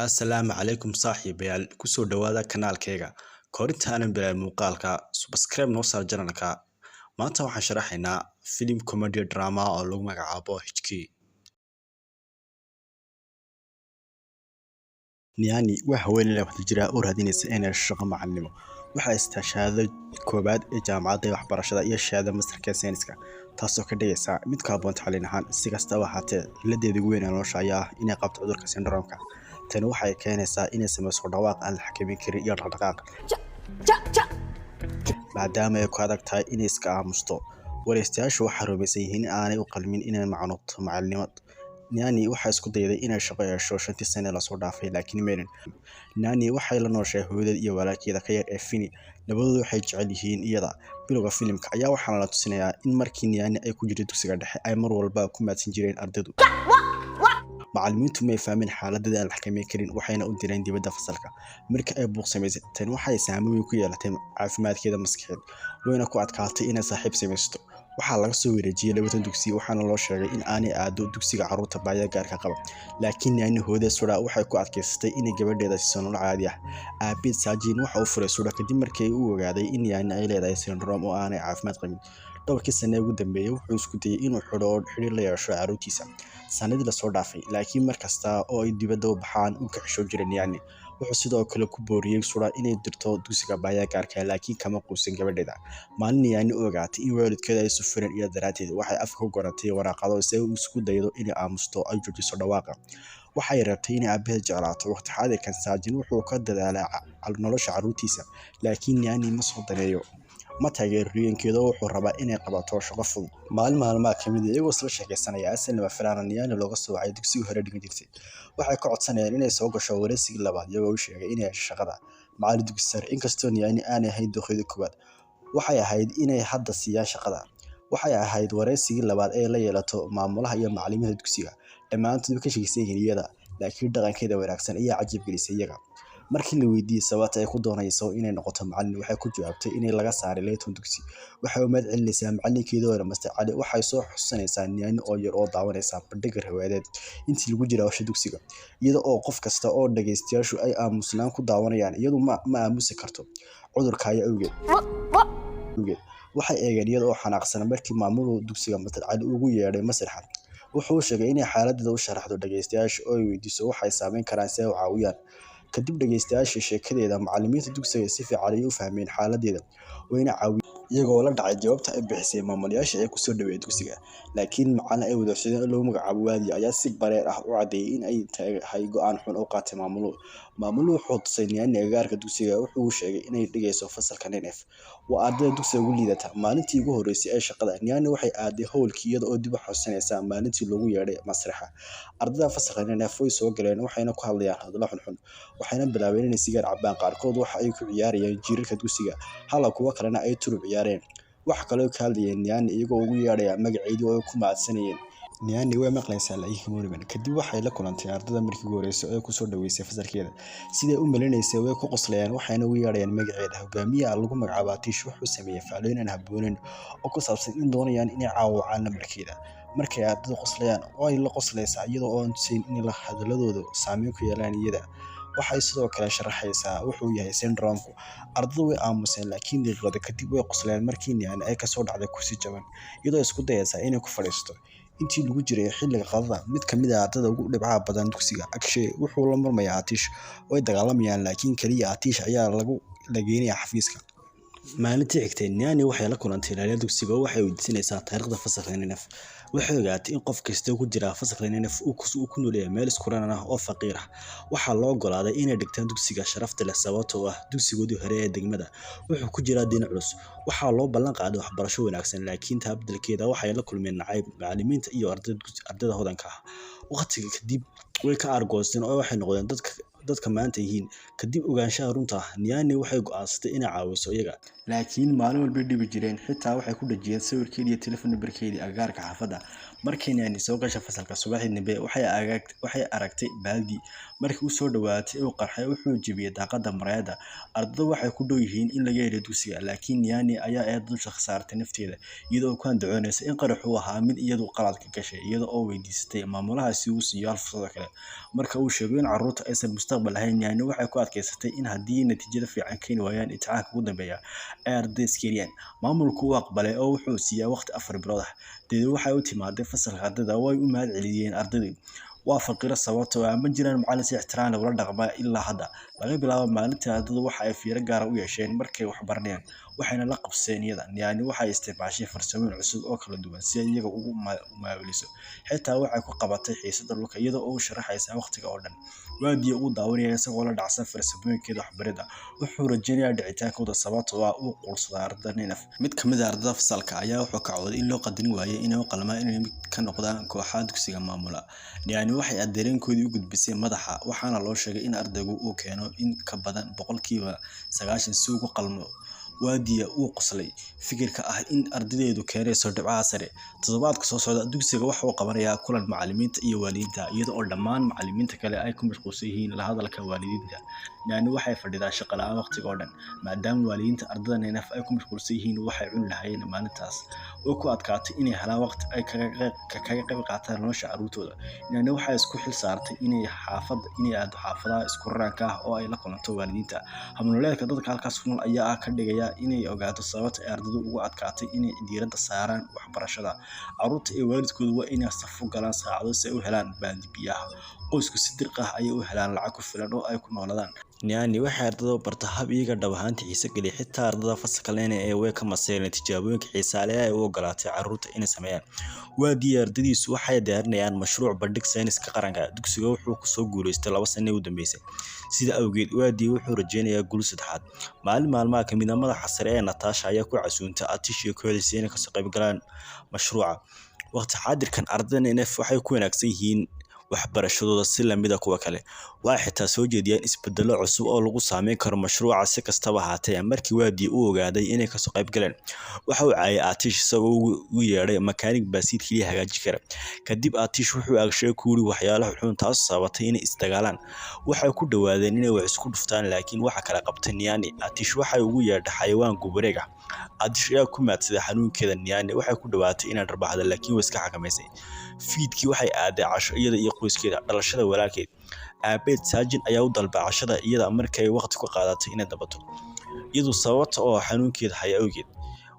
Assalaamu calaykum saaxiibayaal kusoo dhawaada kanaalkayga korinta aanan bilaay muuqaalka subscribe noo saar janalka maanta waxaan sharaxaynaa filim comedy drama oo lagu magacaabo HK Niani waa haweeney waqti jira oo raadinaysa inay shaqo macallimo waxa ay shahaadada koobaad ee jaamacadda waxbarashada iyo shahaadada masterka sayniska taasoo ka dhigaysa mid ka habboon tacliin ahaan si kastaba ha ahaatee ladeeda ugu weyn ee nolosha ayaa ah inay qabto cudurka syndrome-ka tani waxay keenaysaa inay samayso dhawaaq aan la xakameyn karin iyo dhaqdhaqaaq maadaama ay ku adag tahay inay iska aamusto wareystayaashu waxay rumaysan yihiin in aanay u qalmin inay macnoto macallimad Niani waxay isku dayday inay shaqo yeesho 5 sano la soo dhaafay laakiin meelin Niani waxay la nooshay hooyada iyo walaalkeeda ka yar ee Fini labadoodu waxay jecel yihiin iyada bilowga filimka ayaa waxaa la tusinayaa in markii Niani ay ku jirtay dugsiga dhexe ay mar walba ku maadsan jireen ardaydu macallimiintu ma fahmin xaaladda aan la xakameyn karin waxayna u direen dibadda fasalka marka ay buuq samaysay tan waxay saameyn ku yeelatay caafimaadkeeda maskaxeed wayna ku adkaatay inay saaxiib samaysto waxaa laga soo wareejiyay labada dugsi waxaana loo sheegay in aanay aado dugsiga carruurta baahiyaha gaarka qaba laakiin Niani hooyada Sura waxay ku adkaysatay in gabadheeda si nolol caadi ah aabeed Sajin waxa uu furay Sura kadib markii uu ogaaday in Niani ay leedahay syndrome oo aanay caafimaad qabin dhowrkii sano ugu dambeeyay wuxuu isku dayay inuu xiriir la yeesho carruurtiisa sanadii la soo dhaafay laakiin markasta oo ay dibadda u baxaan uu ka xishoon jiray Niani wuxuu sidoo kale ku booriyay Sura inay dirto dugsiga baahiyaha gaarka laakiin kama quusan gabadheeda maalin Niani ogaatay in waalidkeeda ay sufureen iyo daraateed waxay afka ku goratay waraaqado si uu isku daydo inay aamusto ay joojiso dhawaaqa waxay rabtay inay aabaheed jeclaato waqti xaadirkan Sajin wuxuu ka dadaalay nolosha carruurtiisa laakiin Niani ma soo daneeyo ma taageerayeenkeeda wuxuu rabaa inay qabato shaqo fudud maalmaha kamid ah iyagoo soo sheekaysanaya asalna filaan Niani looga soo wacay dugsiga hore dhigan jirtay waxay ka codsanayaan inay soo gasho wareysiga labaad iyagoo u sheegay inay shaqada macallin dugsi sare inkastoo Niani aanay ahayd doqeyda koowaad waxay ahayd inay hadda siiyaan shaqada waxay ahayd wareysiga labaad ee la yeelato maamulaha iyo macallimiinta dugsiga dhammaantood ka shaqeysay iyada laakiin dhaqankeeda wanaagsan ayaa cajab gelisay iyaga markii la weydiiyay sababta ay ku doonayso inay noqoto macallin waxay ku jawaabtay in laga saaray Layton dugsi waxay u mahadcelinaysaa macallinkeeda hore Master Ali waxay soo xusuusanaysaa Niani oo yar oo daawanaysa bandhigga riwaayadeed intii lagu jiray hawsha dugsiga iyada oo qof kasta oo dhageystayaashu ay aamusnaan ku daawanayaan iyadu ma aamusi karto cudurka ayaa awgeed waxay eegeen iyada oo xanaaqsan markii maamulka dugsiga Master Ali ugu yeedhay masraxa wuxuu sheegay in xaaladda u sharaxdo dhageystayaasha oo weydiiso waxay saameyn karaan si ay u caawiyaan kadib dhageystayaasha sheekadeeda macallimiinta dugsiga si fiican ay u fahmeen xaaladdeeda wayna caawiyeen iyagoo la dhacay jawaabta ay bixisay maamulayaasha ee ku soo dhaweeyay dugsiga laakiin macallin ay wadaashadeen loo magacaabo Waadi ayaa si bareer ah u cadeeyay in ay tahay go'aan xun oo qaatay maamuluhu wuxuu tusay Niani agagaarka dugsiga wuxuu sheegay inay dhigayso fasalka NF waa ardayda dugsiga ugu liidata maalintii ugu horeysay ee shaqada Niani waxay aaday howlkii iyada oo dib u xasuusanaysa maalintii loogu yeedhay masraxa ardayda fasalka NF way soo galeen waxayna ku hadlayaan hadallo xun waxayna bilaabeen inay sigaar cabaan qaarkood waxa ay ku ciyaarayeen jiirarka dugsiga hala kuwa kalena ay turub ciyaareen wax kale oo ka hadlayeen Niani iyagoo ugu yeedhay magaceedii oo ku maadsanayeen Niani way maqlaysaa laakiin Moriban kadib waxay la kulantay ardayda markii ugu horeysay oo ku soo dhaweysay fasalkeeda sidee u malinaysay way ku qoslayaan waxayna ugu yeedhayeen magaceeda hogaamiyaha lagu magacaabo Tish wuxuu sameeyay faalooyin aan habboonayn oo ku saabsan in doonayaan inay caawiyaan markeeda markay ardaydu qoslayaan oo ay la qoslaysaa iyadoo aan tuseen in la hadalladooda saameyn ku yeelaan iyada waxay sidoo kale sharaxaysaa wuxuu yahay syndrome-ku ardaydu way aamuseen laakiin daqiiqado kadib way qoslayeen markii Niani ay ka soo dhacday kursi jaban iyadoo isku dayaysa inay ku fadhiisto intii lagu jiray xilliga qadada mid ka mid ah ardayda ugu dhibcaha badan dugsiga Akshay wuxuu la marmayaa Atish way dagaalamayaan laakiin kaliya Atish ayaa lagu dhageynaya xafiiska maalintii xigtay Niani waxay la kulantay ilaalada dugsiga waxay weydiisanaysaa taariikhda fasalka NF waxay ogaatay in qof kasta ku jira fasalka NF uu ku nool yahay meel isku raran ah oo faqiir ah waxaa loo ogolaaday inay dhigtaan dugsiga sharafta leh sababtoo ah dugsigoodii hore ee degmada wuxuu ku jiraa diin culus waxaa loo ballan qaaday waxbarasho wanaagsan laakiin taa beddelkeeda waxay la kulmeen nacayb macallimiinta iyo ardayda hodanka ah waqtiga kadib way ka argoosteen oo waxay noqdeen dadka maanta yihiin kadib ogaanshaha runta Niani waxay go'aansatay inay caawiso iyaga laakiin maalin walba dhibi jireen xitaa waxay ku dhajiyeen sawirkeedii iyo telefoon numberkeedii agagaarka xaafadda Markii Nyani soo gashay fasalka subaxdii dambe waxay aragtay baaldi. Markii uu soo dhawaatay uu qarxay wuxuu jebiyay daaqada muraayadda. Ardaydu waxay ku dhow yihiin in laga yeero dugsiga, laakiin Nyani ayaa eed dusha ka saartay nafteeda iyadoo ku andacoonaysa in qaraxu ahaa mid iyadu qalad ka gashay iyada oo weydiisatay maamulaha si uu siiyo fursad kale. Marka uu sheegay in carruurtu aysan mustaqbal lahayn, Nyani waxay ku adkaysatay in haddii natiijada fiican keeni waayaan imtixaanka ugu dambeeya ay ardayda iskeeliyaan. Maamulku wuu aqbalay oo wuxuu siiyay waqti 4 bilood ah. Dabeedna waxay u timaaday fasalka ardayda way u mahad celiyeen ardaydii. Waa faqiro sababtoo ah ma jiraan macallin si ixtiraam leh ula dhaqma ilaa hadda. Laga bilaabo maalintii ardaydu waxa ay fiiro gaar ah u yeesheen markay wax baranayaan, waxayna la qabsadeen iyada. Nyani waxay isticmaashay farsamooyin cusub oo kala duwan si ay iyaga ugu maaweeliso. Xitaa waxay ku qabatay xiisada dhulka iyada oo u sharaxaysa waqtiga oo dhan. Waadii uu daawanayay isagoo la dhacsan farsamooyinkeeda waxbaridda. Wuxuu rajaynayaa dhicitaankooda sababtoo ah uu quursaday ardayda Ninaf. Mid ka mid ah ardayda fasalka ayaa wuxuu ka cawday in loo qadarin waayay inay u qalmaan inay mid ka noqdaan kooxaha dugsiga maamula. Nyani waxay dareenkoodii u gudbisay madaxa waxaana loo sheegay in ardaygu uu keeno in ka badan 90% si uu ugu qalmo. Waadiya uu qoslay fikirka ah in ardaydeedu keenayso dhibcaha sare. Toddobaadka soo socda dugsiga waxa uu qabanayaa kulan macallimiinta iyo waalidiinta iyada oo dhammaan macallimiinta kale ay ku mashquulsan yihiin la hadalka waalidiinta. Nyani waxay fadhidaa shaqo la'aan waqtiga oo dhan maadaama waalidiinta ardayda Ninaf ay ku mashquulsan yihiin waxay cuni lahaayeen maalintaas. Way ku adkaatay inay helaan waqti ay kaga qayb qaataan nolosha carruurtooda. Nyani waxay isku xil saartay inay aado xaafadaha isku raranka ah oo ay la kulanto waalidiinta. Habnololeedka dadka halkaas ku nool ayaa ka dhigaya inay ogaato sababta ay ardaydu ugu adkaatay inay diiradda saaraan waxbarashada. Carruurta iyo waalidkoodu waa inay saf u galaan saacado si ay u helaan baaldi biyaha. Qoysku si dirqi ah ayay u helaan lacag ku filan oo ay ku noolaadaan. Nyani waxay ardayda barta hab iyaga dhab ahaantii xiise geliya xitaa ardayda fasalka leh way ka maseereen tijaabooyinka xiisaha leh ay u ogolaatay carruurta inay sameeyaan. Waadii ardaydiisu waxay diyaarinayaan mashruuc bandhig sayniska qaranka. Dugsiga wuxuu ku soo guuleystay 2 sano u dambeysay. Sida awgeed waadii wuxuu rajaynayaa guul saddexaad. Maalmaha ka mid ah madaxa sare ee Natasha ayaa ku casuuntay Atish iyo kooxdiisa inay ka soo qayb galaan mashruuca. Waqti xaadirkan ardayda Ninaf waxay ku wanaagsan yihiin waxbarashadooda si la mid ah kuwa kale. Waxay xitaa soo jeediyeen isbeddello cusub oo lagu saameyn karo mashruuca. Si kastaba ha ahaatee, markii waadii uu ogaaday inay ka soo qayb galeen, waxa uu caayay Atish isagoo u yeedhay makaanig baasiid kaliya hagaajin kara. Kadib Atish wuxuu agshay ku yiri waxyaalaha xun taas sabatay inay isdagaalaan. Waxay ku dhawaadeen inay wax isku dhuftaan laakiin waxa kala qabtay Nyani. Atish waxay ugu yeedhay xayawaan gubareeg ah. Atish ayaa ku maadsaday xanuunkeeda. Nyani waxay ku dhawaatay inay darbaxdo laakiin way iska xakamaysay. Fiidkii waxay aaday casho iyada iyo qoyskeeda dhalashada walaalkeed. Aabeed Saajin ayaa u dalbay cashada iyada markay waqti ku qaadatay inay dabato. Iyadu sababta oo xanuunkeeda haya awgeed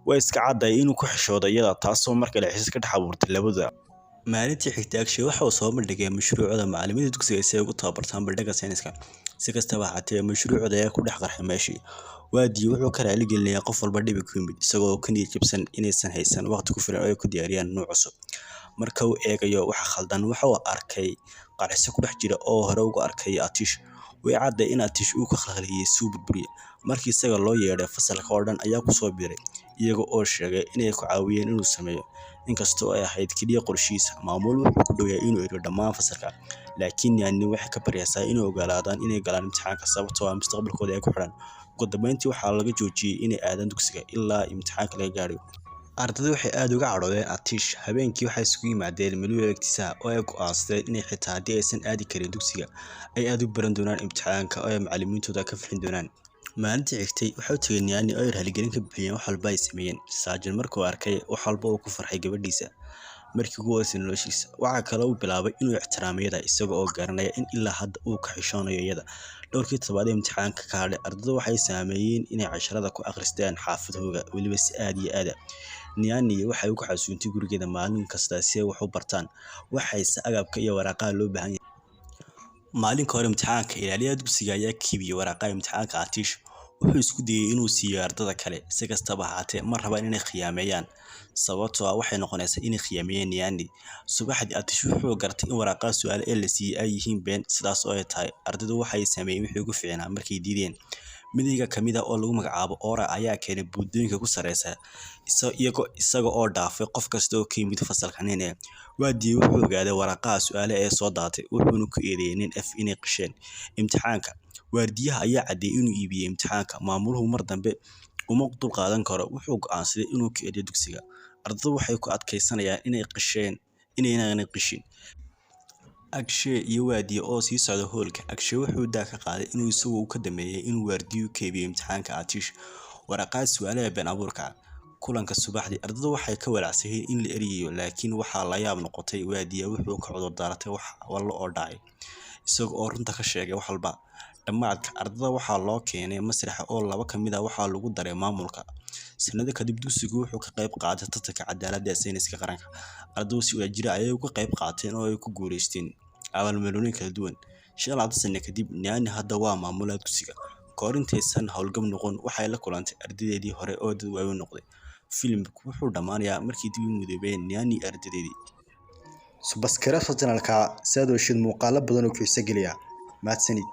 way iska cadday inuu ku xishooday iyada taasoo markale xiis ka dhex abuurtay labada. Maalintii xigtay Akshay waxa uu soo bandhigay mashruucooda macallimiinta dugsiga si ay ugu tababartaan bandhigga sayniska. Si kastaba ha ahaatee, mashruucooda ayaa ku dhex qarxay meeshii. Waadii wuxuu ka raali gelinayaa qof walba dhibi ku yimid isagoo ka niyad jabsan inaysan haysan waqti ku filan oo ay ku diyaariyaan nooc cusub. Marka uu eegayo waxa khaldan waxa uu arkay qarxiso ku dhex jira oo hore uga arkay Atish. Way cadday in Atish uu ka khalkhaliyay suu burburiye. Markii isaga loo yeedhay fasalka oo dhan ayaa ku soo biiray iyaga oo sheegay inay ku caawiyeen inuu sameeyo. Inkastoo ay ahayd kaliya qorshihiisa, maamul wuxuu ku dhowyay inuu eriyo dhammaan fasalka. Laakiin Nyani waxay ka baryaysaa inay ogaadaan inay galaan imtixaanka sababtoo ah mustaqbalkooda ay ku xidhan. Ugu dambeyntii waxaa laga joojiyay inay aadaan dugsiga ilaa imtixaanka laga gaadho. Ardaydu waxay aad uga cadhoodeen Atish. Habeenkii waxay isugu yimaadeen meel wadaagtiisa oo ay go'aansadeen inay xitaa haddii aysan aadi karin dugsiga ay aad u baran doonaan imtixaanka oo ay macallimiintooda ka fixin doonaan. Maalintii xigtay waxay u tageen Nyani oo ay raaligelin ka bixiyeen wax walba ay sameeyeen. Saajin markuu arkay wax walba uu ku farxay gabadhiisa markii ugu horeysay noloshiisa. Waxa kale uu bilaabay inuu ixtiraamo iyada isaga oo garanaya in ilaa hadda uu ka xishoonayo iyada. Dhowrkii toddobaad ee imtixaanka ka hadhay, ardaydu waxay sameeyeen inay casharada ku akhristaan xaafadahooda weliba si aad iyo aad ah. Nyani waxay ku xasuuntay gurigeeda maalin kasta si ay wax u bartaan. Waxayse agabka iyo waraaqaha loo baahan yahay. Maalinka hore imtixaanka, ilaaliyaha dugsiga ayaa kiibiyay waraaqaha imtixaanka Atish. Wuxuu isku dayay inuu siiyo ardayda kale. Si kastaba ha ahaatee, ma rabaan inay khiyaameeyaan sababtoo ah waxay noqonaysaa inay khiyaameeyeen Nyani. Subaxdii Atish wuxuu gartay in waraaqaha su'aalo ee la siiyay ay yihiin been, sidaas oo ay tahay. Ardaydu waxay sameeyeen wixii ugu fiicnaa markay diideen. Midayga ka mid ah oo lagu magacaabo Ora ayaa keenay buundooyinka ku sareysa isaga oo dhaafay qof kasta oo ka yimid fasalka Nine. Waadii wuxuu ogaaday waraaqaha su'aalo ee soo daatay wuxuuna ku eedeeyay nin F inay qisheen imtixaanka. Waardiyaha ayaa caddeeyay inuu iibiyay imtixaanka. Maamuluhu mar dambe uma dul qaadan karo wuxuu go'aansaday inuu ka eriyo dugsiga. Ardaydu waxay ku adkaysanayaan inay qisheen inaynaan qishin. Akshay iyo Waadiye oo sii socda hoolka. Akshay wuxuu daa ka qaaday inuu isagu ka dameeyay inuu waardiyo keybiyo imtixaanka Atish waraqaad su'aalaha been abuurka. Kulanka subaxdii ardaydu waxay ka walaacsayn in la eriyo laakiin waxaa la yaab noqotay Waadiye wuxuu ka cudur daaratay wax wallo oo dhacay isagoo oo runta ka sheegay wax walba. Dhamaadka ardayda waxaa loo keenay masraxa oo laba ka mid ah waxaa lagu daray maamulka. Sanado kadib dugsigu wuxuu ka qayb qaatay tartanka cadaaladda sayniska qaranka. Ardaydu si wadajir ah ayay uga qayb qaateen oo ay ku guuleysteen abaalmarino kala duwan. 25 sano kadib, Nyani hadda waa maamulaha dugsiga. Koorintaysan howlgab noqon waxay la kulantay ardaydii hore oo dad waaweyn noqday. Filimku wuxuu dhamaanayaa markii dib u midoobeen Nyani ardaydii. Subscribe channelka Saado Shid muuqaalo badan oo xiiso geliya. Mahadsanid.